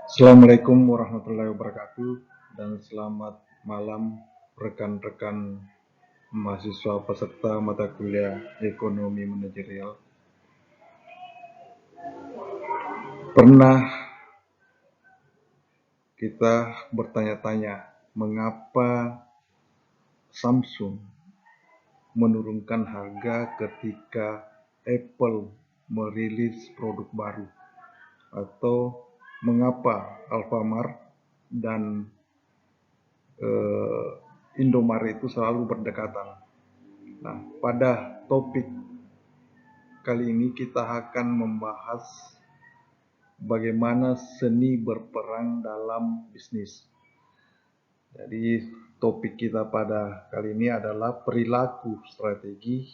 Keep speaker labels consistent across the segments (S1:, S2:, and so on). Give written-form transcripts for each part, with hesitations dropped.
S1: Assalamualaikum warahmatullahi wabarakatuh dan selamat malam rekan-rekan mahasiswa peserta mata kuliah Ekonomi Manajerial. Pernah kita bertanya-tanya mengapa Samsung menurunkan harga ketika Apple merilis produk baru, atau mengapa Alfamart dan Indomaret itu selalu berdekatan. Nah, pada topik kali ini kita akan membahas bagaimana seni berperang dalam bisnis. Jadi topik kita pada kali ini adalah perilaku strategi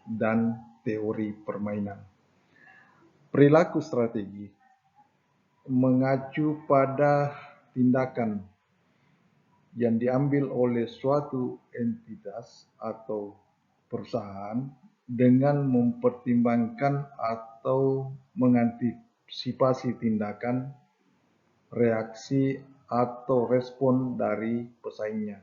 S1: dan teori permainan. Perilaku strategi mengacu pada tindakan yang diambil oleh suatu entitas atau perusahaan dengan mempertimbangkan atau mengantisipasi tindakan, reaksi, atau respon dari pesaingnya.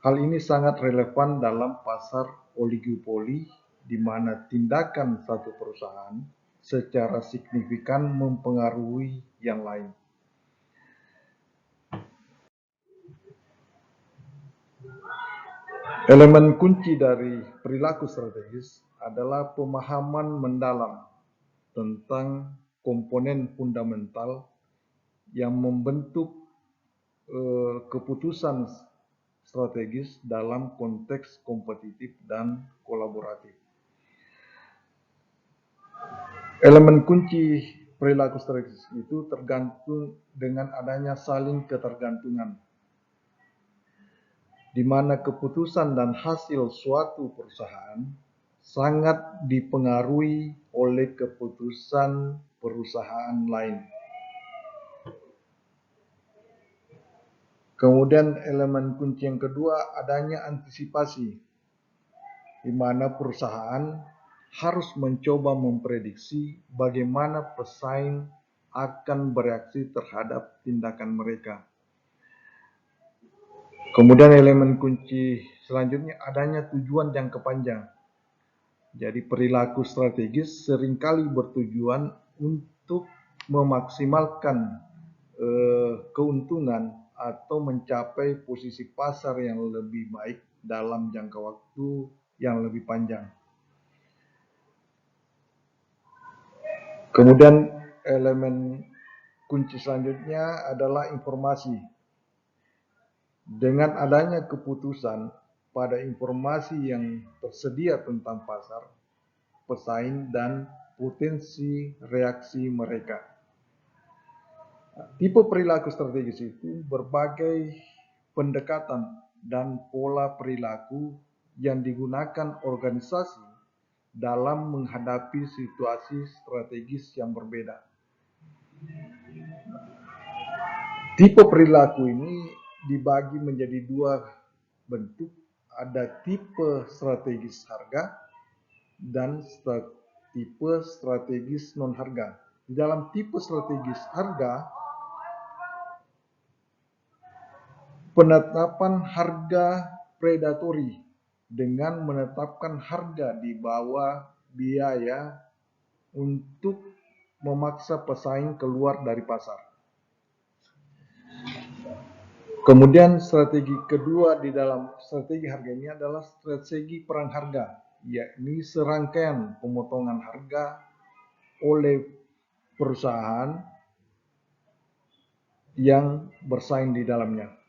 S1: Hal ini sangat relevan dalam pasar oligopoli, di mana tindakan satu perusahaan secara signifikan mempengaruhi yang lain. Elemen kunci dari perilaku strategis adalah pemahaman mendalam tentang komponen fundamental yang membentuk keputusan strategis dalam konteks kompetitif dan kolaboratif. Elemen kunci perilaku strategis itu tergantung dengan adanya saling ketergantungan, di mana keputusan dan hasil suatu perusahaan sangat dipengaruhi oleh keputusan perusahaan lain. Kemudian elemen kunci yang kedua, adanya antisipasi, di mana perusahaan harus mencoba memprediksi bagaimana pesaing akan bereaksi terhadap tindakan mereka. Kemudian elemen kunci selanjutnya, adanya tujuan jangka panjang. Jadi perilaku strategis seringkali bertujuan untuk memaksimalkan keuntungan atau mencapai posisi pasar yang lebih baik dalam jangka waktu yang lebih panjang. Kemudian elemen kunci selanjutnya adalah informasi. Dengan adanya keputusan pada informasi yang tersedia tentang pasar, pesaing, dan potensi reaksi mereka. Tipe perilaku strategis itu berbagai pendekatan dan pola perilaku yang digunakan organisasi dalam menghadapi situasi strategis yang berbeda. Tipe perilaku ini dibagi menjadi dua bentuk, ada tipe strategis harga dan tipe strategis non harga. Di dalam tipe strategis harga, penetapan harga predatori dengan menetapkan harga di bawah biaya untuk memaksa pesaing keluar dari pasar. Kemudian strategi kedua di dalam strategi harga ini adalah strategi perang harga, yakni serangkaian pemotongan harga oleh perusahaan yang bersaing di dalamnya.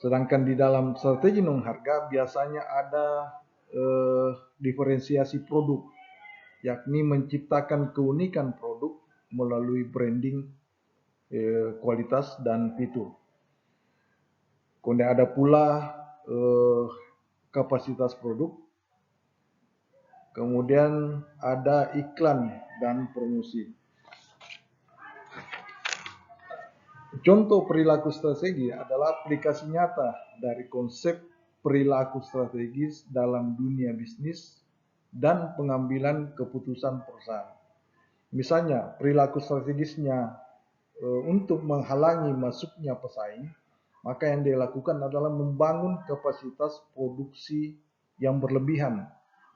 S1: Sedangkan di dalam strategi non harga biasanya ada diferensiasi produk, yakni menciptakan keunikan produk melalui branding, kualitas, dan fitur. Kemudian ada pula kapasitas produk, kemudian ada iklan dan promosi. Contoh perilaku strategi adalah aplikasi nyata dari konsep perilaku strategis dalam dunia bisnis dan pengambilan keputusan perusahaan. Misalnya, perilaku strategisnya untuk menghalangi masuknya pesaing, maka yang dilakukan adalah membangun kapasitas produksi yang berlebihan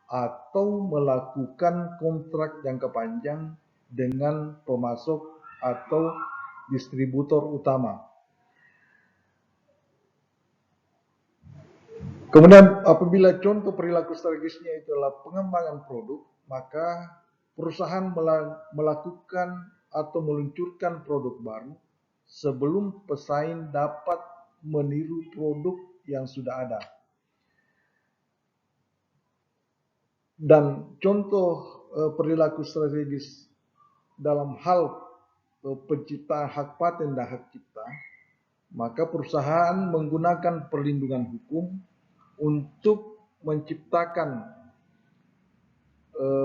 S1: atau melakukan kontrak jangka panjang dengan pemasok atau distributor utama. Kemudian apabila contoh perilaku strategisnya itu adalah pengembangan produk, maka perusahaan melakukan atau meluncurkan produk baru sebelum pesaing dapat meniru produk yang sudah ada. Dan contoh perilaku strategis dalam hal penciptaan hak paten dan hak cipta, maka perusahaan menggunakan perlindungan hukum untuk menciptakan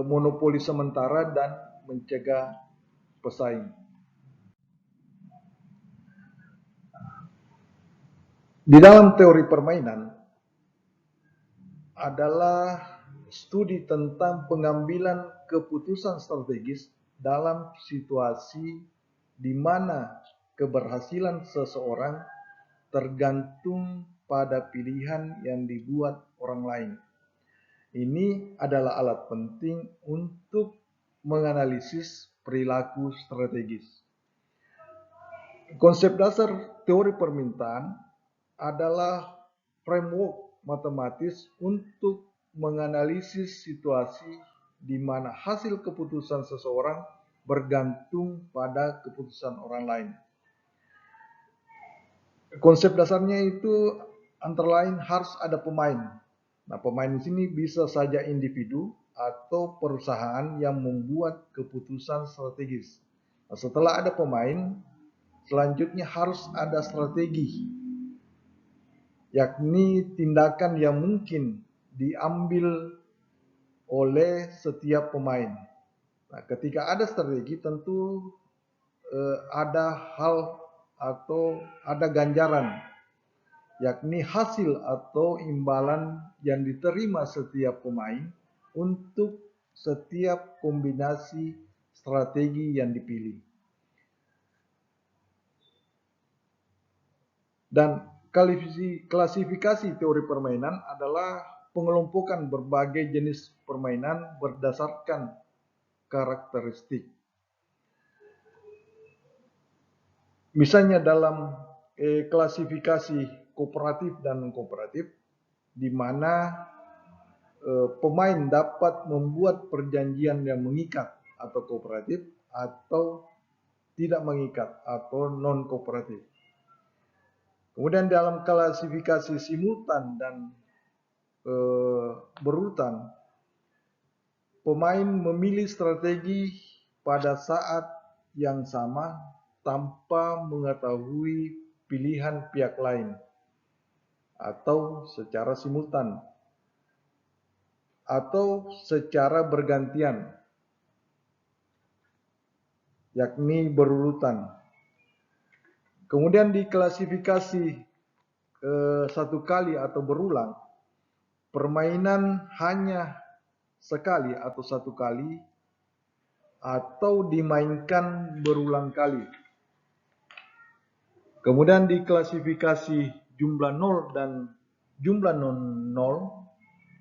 S1: monopoli sementara dan mencegah pesaing. Di dalam teori permainan adalah studi tentang pengambilan keputusan strategis dalam situasi di mana keberhasilan seseorang tergantung pada pilihan yang dibuat orang lain. Ini adalah alat penting untuk menganalisis perilaku strategis. Konsep dasar teori permintaan adalah framework matematis untuk menganalisis situasi di mana hasil keputusan seseorang bergantung pada keputusan orang lain. Konsep dasarnya itu antara lain harus ada pemain. Nah, pemain di sini bisa saja individu atau perusahaan yang membuat keputusan strategis. Nah, setelah ada pemain, selanjutnya harus ada strategi, yakni tindakan yang mungkin diambil oleh setiap pemain. Nah, ketika ada strategi tentu ada hal atau ada ganjaran, yakni hasil atau imbalan yang diterima setiap pemain untuk setiap kombinasi strategi yang dipilih. Dan klasifikasi teori permainan adalah pengelompokan berbagai jenis permainan berdasarkan karakteristik. Misalnya dalam klasifikasi kooperatif dan non-kooperatif, di mana pemain dapat membuat perjanjian yang mengikat atau kooperatif atau tidak mengikat atau non-kooperatif. Kemudian dalam klasifikasi simultan dan berurutan, pemain memilih strategi pada saat yang sama tanpa mengetahui pilihan pihak lain atau secara simultan atau secara bergantian, yakni berurutan. Kemudian di klasifikasi satu kali atau berulang, permainan hanya sekali atau satu kali atau dimainkan berulang kali. Kemudian di klasifikasi jumlah 0 dan jumlah non-0,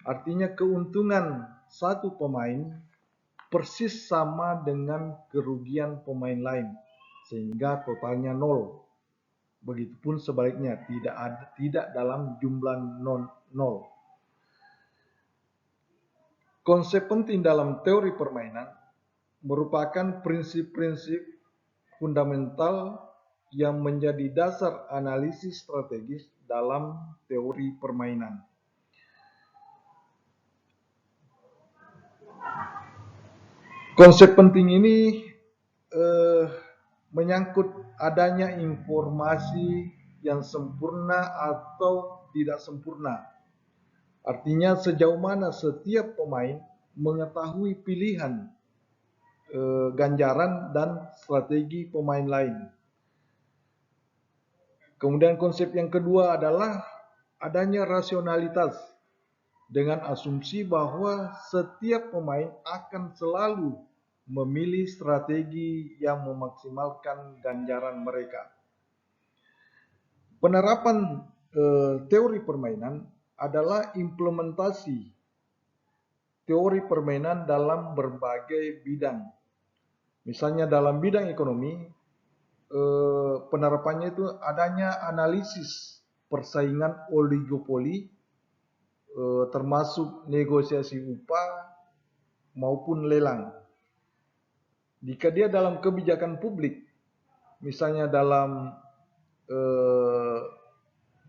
S1: artinya keuntungan satu pemain persis sama dengan kerugian pemain lain, sehingga totalnya 0. Begitupun sebaliknya, tidak dalam jumlah non-0. Konsep penting dalam teori permainan merupakan prinsip-prinsip fundamental yang menjadi dasar analisis strategis dalam teori permainan. Konsep penting ini menyangkut adanya informasi yang sempurna atau tidak sempurna. Artinya sejauh mana setiap pemain mengetahui pilihan ganjaran dan strategi pemain lain. Kemudian konsep yang kedua adalah adanya rasionalitas dengan asumsi bahwa setiap pemain akan selalu memilih strategi yang memaksimalkan ganjaran mereka. Penerapan teori permainan adalah implementasi teori permainan dalam berbagai bidang. Misalnya dalam bidang ekonomi, penerapannya itu adanya analisis persaingan oligopoli, termasuk negosiasi upah maupun lelang. Jika dia dalam kebijakan publik, misalnya dalam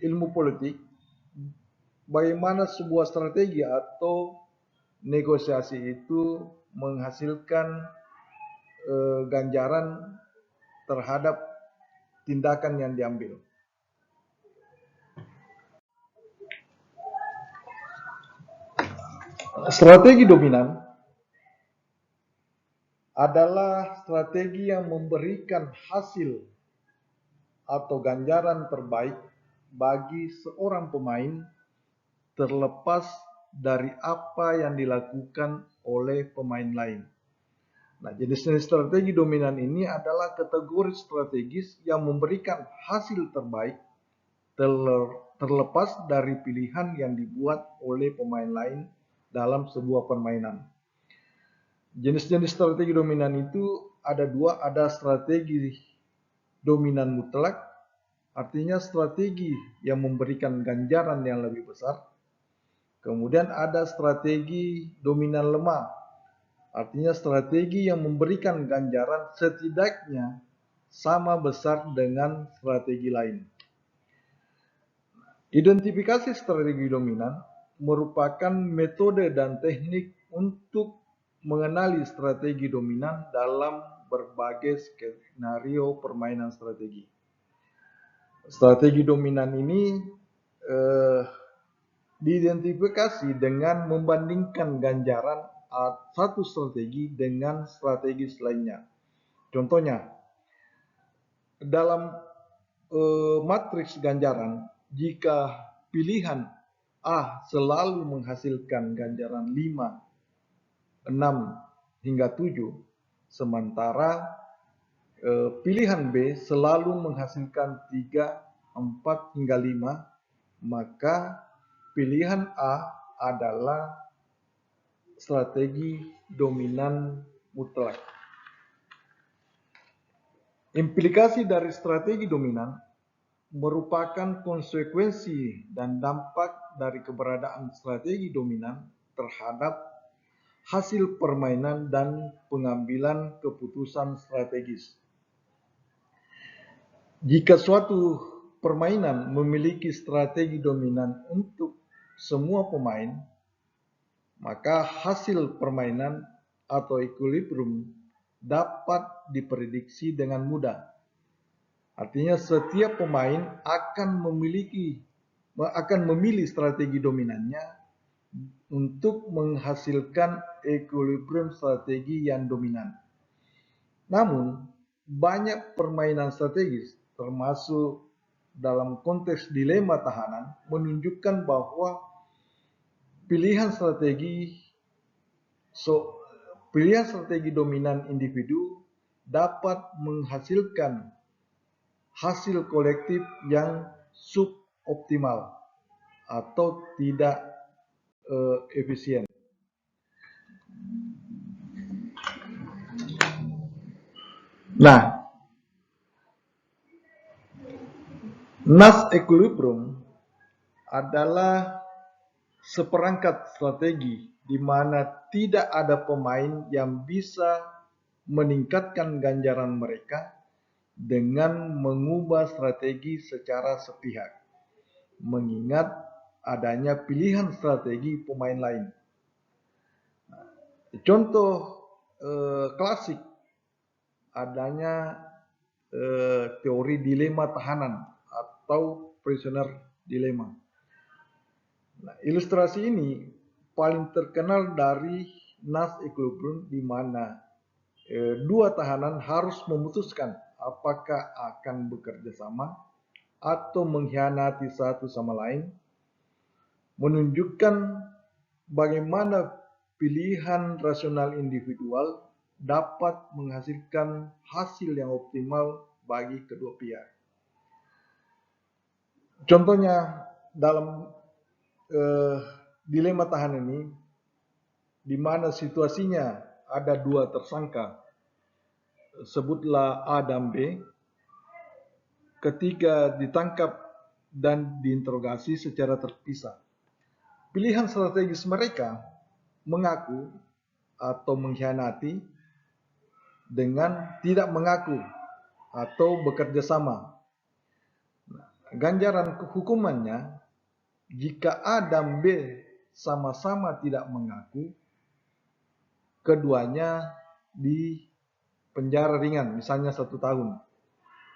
S1: ilmu politik, bagaimana sebuah strategi atau negosiasi itu menghasilkan ganjaran terhadap tindakan yang diambil. Strategi dominan adalah strategi yang memberikan hasil atau ganjaran terbaik bagi seorang pemain terlepas dari apa yang dilakukan oleh pemain lain. Nah, jenis-jenis strategi dominan ini adalah kategori strategis yang memberikan hasil terbaik terlepas dari pilihan yang dibuat oleh pemain lain dalam sebuah permainan. Jenis-jenis strategi dominan itu ada dua, ada strategi dominan mutlak, artinya strategi yang memberikan ganjaran yang lebih besar. Kemudian ada strategi dominan lemah, artinya strategi yang memberikan ganjaran setidaknya sama besar dengan strategi lain. Identifikasi strategi dominan merupakan metode dan teknik untuk mengenali strategi dominan dalam berbagai skenario permainan strategi. Strategi dominan ini diidentifikasi dengan membandingkan ganjaran satu strategi dengan strategi lainnya. Contohnya, dalam matriks ganjaran, jika pilihan A selalu menghasilkan ganjaran 5, 6 hingga 7, sementara pilihan B selalu menghasilkan 3, 4 hingga 5, maka pilihan A adalah strategi dominan mutlak. Implikasi dari strategi dominan merupakan konsekuensi dan dampak dari keberadaan strategi dominan terhadap hasil permainan dan pengambilan keputusan strategis. Jika suatu permainan memiliki strategi dominan untuk semua pemain, maka hasil permainan atau equilibrium dapat diprediksi dengan mudah. Artinya setiap pemain akan memilih strategi dominannya untuk menghasilkan equilibrium strategi yang dominan. Namun, banyak permainan strategis, termasuk dalam konteks dilema tahanan, menunjukkan bahwa pilihan strategi dominan individu dapat menghasilkan hasil kolektif yang suboptimal atau tidak efisien. Nah, Nash equilibrium adalah seperangkat strategi di mana tidak ada pemain yang bisa meningkatkan ganjaran mereka dengan mengubah strategi secara sepihak, mengingat adanya pilihan strategi pemain lain. Contoh klasik adanya teori dilema tahanan atau prisoner dilemma. Nah, ilustrasi ini paling terkenal dari Nash equilibrium, di mana dua tahanan harus memutuskan apakah akan bekerja sama atau mengkhianati satu sama lain, menunjukkan bagaimana pilihan rasional individual dapat menghasilkan hasil yang optimal bagi kedua pihak. Contohnya dalam dilema tahanan ini, di mana situasinya ada dua tersangka, sebutlah A dan B, ketika ditangkap dan diinterogasi secara terpisah. Pilihan strategis mereka mengaku atau mengkhianati dengan tidak mengaku atau bekerja sama. Ganjaran hukumannya, jika A dan B sama-sama tidak mengaku, keduanya di penjara ringan, misalnya 1 tahun.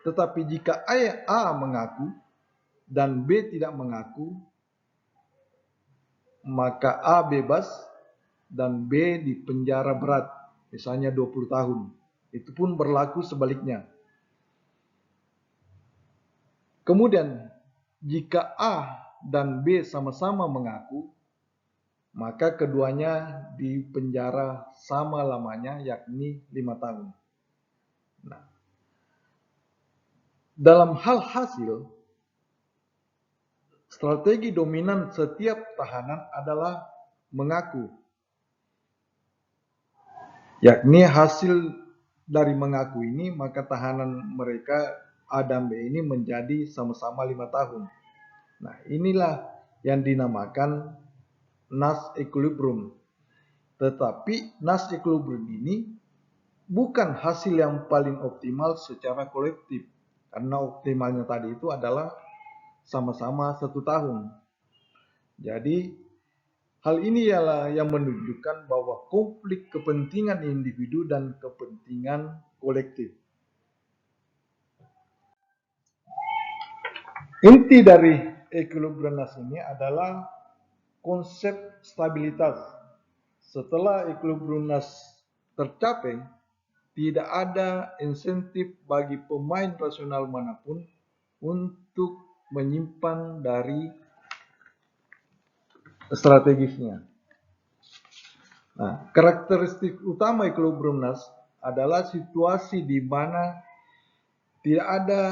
S1: Tetapi jika A mengaku dan B tidak mengaku, maka A bebas dan B di penjara berat, misalnya 20 tahun. Itu pun berlaku sebaliknya. Kemudian, jika A dan B sama-sama mengaku, maka keduanya di penjara sama lamanya, yakni 5 tahun. Nah, dalam hal hasil, strategi dominan setiap tahanan adalah mengaku, yakni hasil dari mengaku ini, maka tahanan mereka A dan B ini menjadi sama-sama 5 tahun. Nah, inilah yang dinamakan nas equilibrium. Tetapi nas equilibrium ini bukan hasil yang paling optimal secara kolektif, karena optimalnya tadi itu adalah sama-sama 1 tahun. Jadi hal ini ialah yang menunjukkan bahwa konflik kepentingan individu dan kepentingan kolektif. Inti dari equilibrium nas ini adalah konsep stabilitas. Setelah equilibrium nas tercapai, tidak ada insentif bagi pemain rasional manapun untuk menyimpan dari strategisnya. Nah, karakteristik utama equilibrium nas adalah situasi di mana tidak ada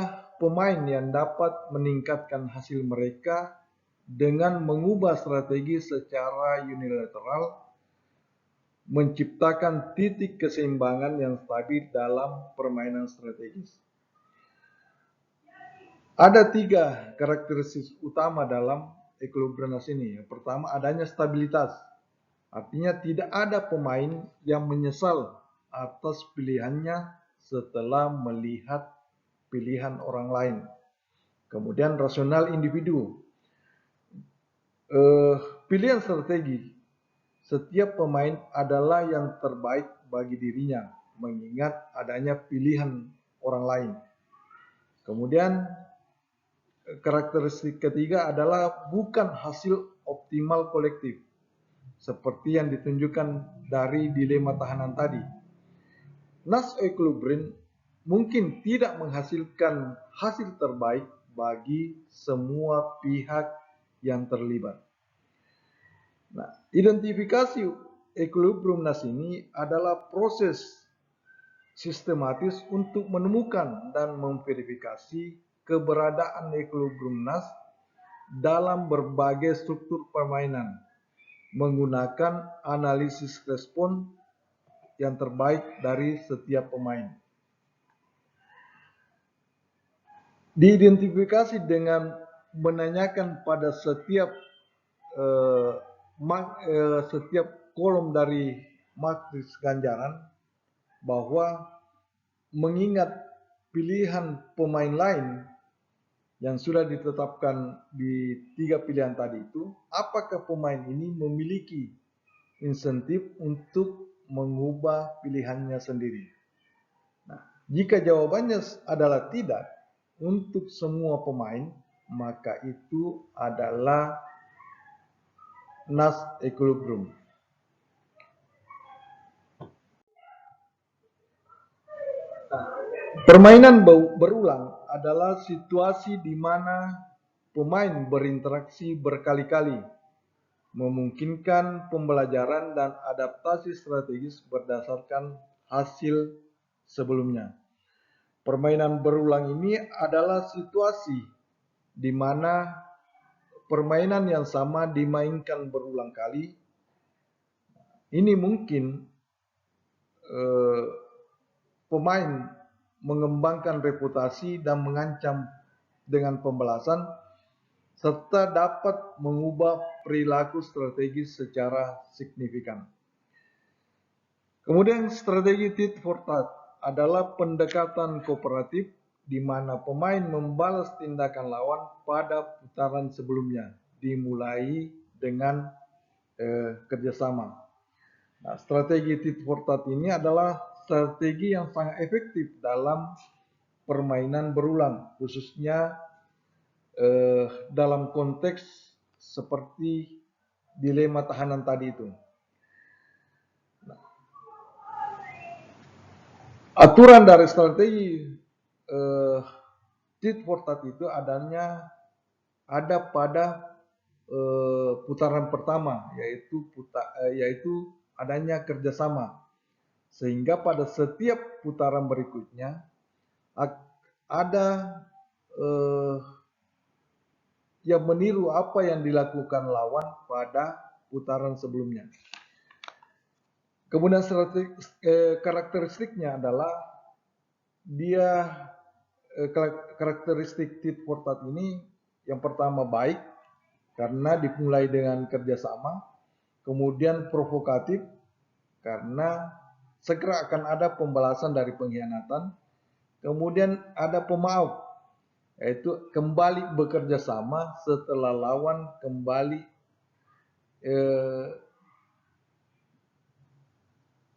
S1: pemain yang dapat meningkatkan hasil mereka dengan mengubah strategi secara unilateral, menciptakan titik keseimbangan yang stabil dalam permainan strategis. Ada 3 karakteristik utama dalam equilibrium nas ini. Yang pertama, adanya stabilitas. Artinya tidak ada pemain yang menyesal atas pilihannya setelah melihat pilihan orang lain. Kemudian rasional individu. Pilihan strategi setiap pemain adalah yang terbaik bagi dirinya, mengingat adanya pilihan orang lain. Kemudian karakteristik ketiga adalah bukan hasil optimal kolektif, seperti yang ditunjukkan dari dilema tahanan tadi. Nas equilibrium mungkin tidak menghasilkan hasil terbaik bagi semua pihak yang terlibat. Nah, identifikasi equilibrium nas ini adalah proses sistematis untuk menemukan dan memverifikasi keberadaan equilibrium nas dalam berbagai struktur permainan menggunakan analisis respon yang terbaik dari setiap pemain. Diidentifikasi dengan menanyakan pada setiap kolom dari matriks ganjaran bahwa mengingat pilihan pemain lain yang sudah ditetapkan di 3 pilihan tadi itu, apakah pemain ini memiliki insentif untuk mengubah pilihannya sendiri. Nah, jika jawabannya adalah tidak untuk semua pemain, maka itu adalah nas equilibrium. Permainan berulang adalah situasi di mana pemain berinteraksi berkali-kali, memungkinkan pembelajaran dan adaptasi strategis berdasarkan hasil sebelumnya. Permainan berulang ini adalah situasi di mana permainan yang sama dimainkan berulang kali. Ini mungkin pemain mengembangkan reputasi dan mengancam dengan pembalasan, serta dapat mengubah perilaku strategis secara signifikan. Kemudian strategi tit for tat adalah pendekatan kooperatif di mana pemain membalas tindakan lawan pada putaran sebelumnya, dimulai dengan kerjasama. Nah, strategi tit for tat ini adalah strategi yang sangat efektif dalam permainan berulang, khususnya dalam konteks seperti dilema tahanan tadi itu. Aturan dari strategi tit for tat itu ada pada putaran pertama, yaitu adanya kerjasama, sehingga pada setiap putaran berikutnya ada yang meniru apa yang dilakukan lawan pada putaran sebelumnya. Kemudian karakteristiknya adalah karakteristik tit for tat ini yang pertama baik karena dimulai dengan kerjasama, kemudian provokatif karena segera akan ada pembalasan dari pengkhianatan, kemudian ada pemaaf, yaitu kembali bekerja sama setelah lawan kembali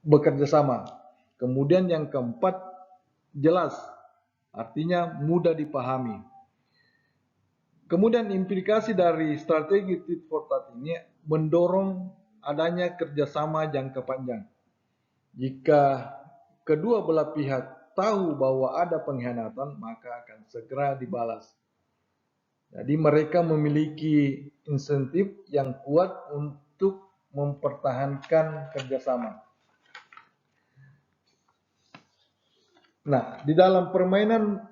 S1: bekerja sama. Kemudian yang keempat, jelas, artinya mudah dipahami. Kemudian implikasi dari strategi tit for tat ini mendorong adanya kerjasama jangka panjang. Jika kedua belah pihak tahu bahwa ada pengkhianatan, maka akan segera dibalas. Jadi mereka memiliki insentif yang kuat untuk mempertahankan kerjasama. Nah, di dalam permainan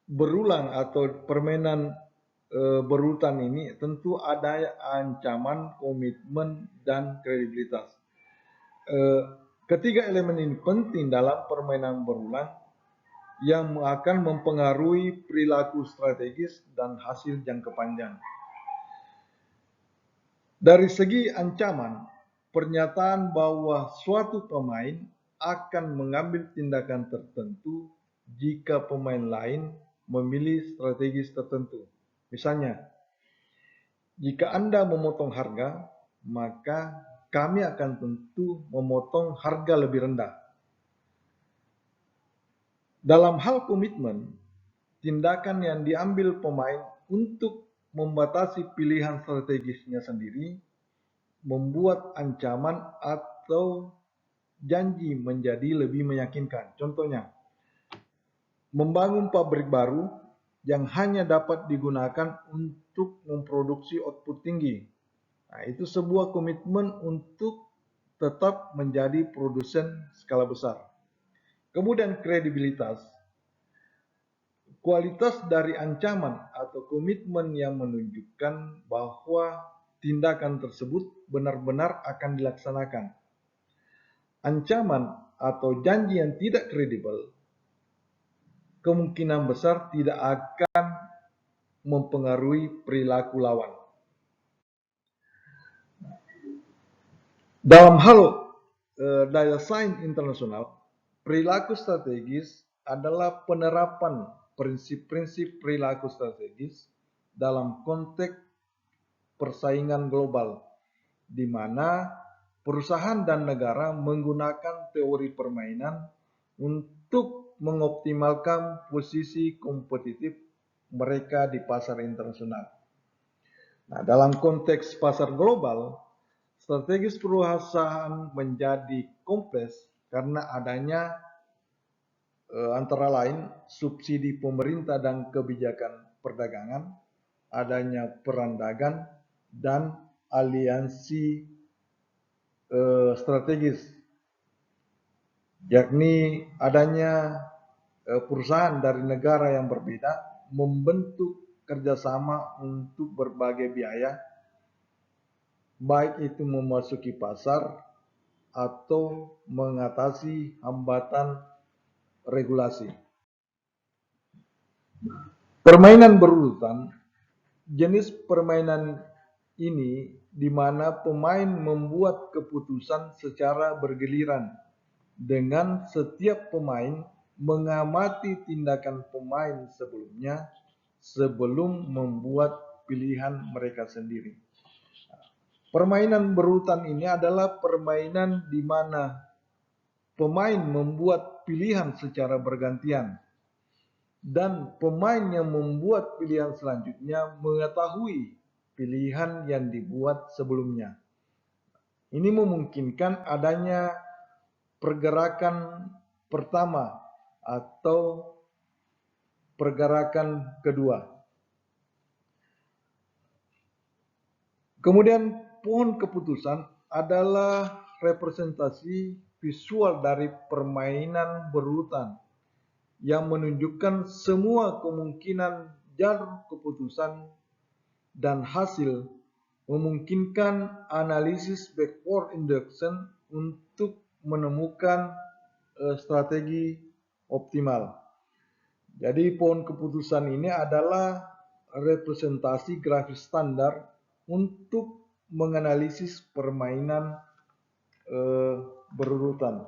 S1: berulang atau permainan berurutan ini tentu ada ancaman, komitmen, dan kredibilitas. Ketiga elemen ini penting dalam permainan berulang yang akan mempengaruhi perilaku strategis dan hasil jangka panjang. Dari segi ancaman, pernyataan bahwa suatu pemain akan mengambil tindakan tertentu jika pemain lain memilih strategi tertentu. Misalnya, jika Anda memotong harga, maka kami akan tentu memotong harga lebih rendah. Dalam hal komitmen, tindakan yang diambil pemain untuk membatasi pilihan strategisnya sendiri membuat ancaman atau janji menjadi lebih meyakinkan. Contohnya, membangun pabrik baru yang hanya dapat digunakan untuk memproduksi output tinggi. Nah, itu sebuah komitmen untuk tetap menjadi produsen skala besar. Kemudian kredibilitas. Kualitas dari ancaman atau komitmen yang menunjukkan bahwa tindakan tersebut benar-benar akan dilaksanakan. Ancaman atau janji yang tidak kredibel kemungkinan besar tidak akan mempengaruhi perilaku lawan. Dalam hal daya saing internasional, perilaku strategis adalah penerapan prinsip-prinsip perilaku strategis dalam konteks persaingan global, di mana perusahaan dan negara menggunakan teori permainan untuk mengoptimalkan posisi kompetitif mereka di pasar internasional. Nah, dalam konteks pasar global, strategis perusahaan menjadi kompleks karena adanya antara lain subsidi pemerintah dan kebijakan perdagangan, adanya peran dagang, dan aliansi strategis. yakni adanya perusahaan dari negara yang berbeda membentuk kerjasama untuk berbagai biaya, baik itu memasuki pasar atau mengatasi hambatan regulasi. Permainan berurutan, jenis permainan ini di mana pemain membuat keputusan secara bergiliran dengan setiap pemain mengamati tindakan pemain sebelumnya sebelum membuat pilihan mereka sendiri. Permainan berurutan ini adalah permainan di mana pemain membuat pilihan secara bergantian dan pemain yang membuat pilihan selanjutnya mengetahui pilihan yang dibuat sebelumnya. Ini memungkinkan adanya pergerakan pertama atau pergerakan kedua. Kemudian pohon keputusan adalah representasi visual dari permainan berurutan yang menunjukkan semua kemungkinan jalur keputusan dan hasil memungkinkan analisis backward induction untuk menemukan strategi optimal. Jadi pohon keputusan ini adalah representasi grafis standar untuk menganalisis permainan berurutan.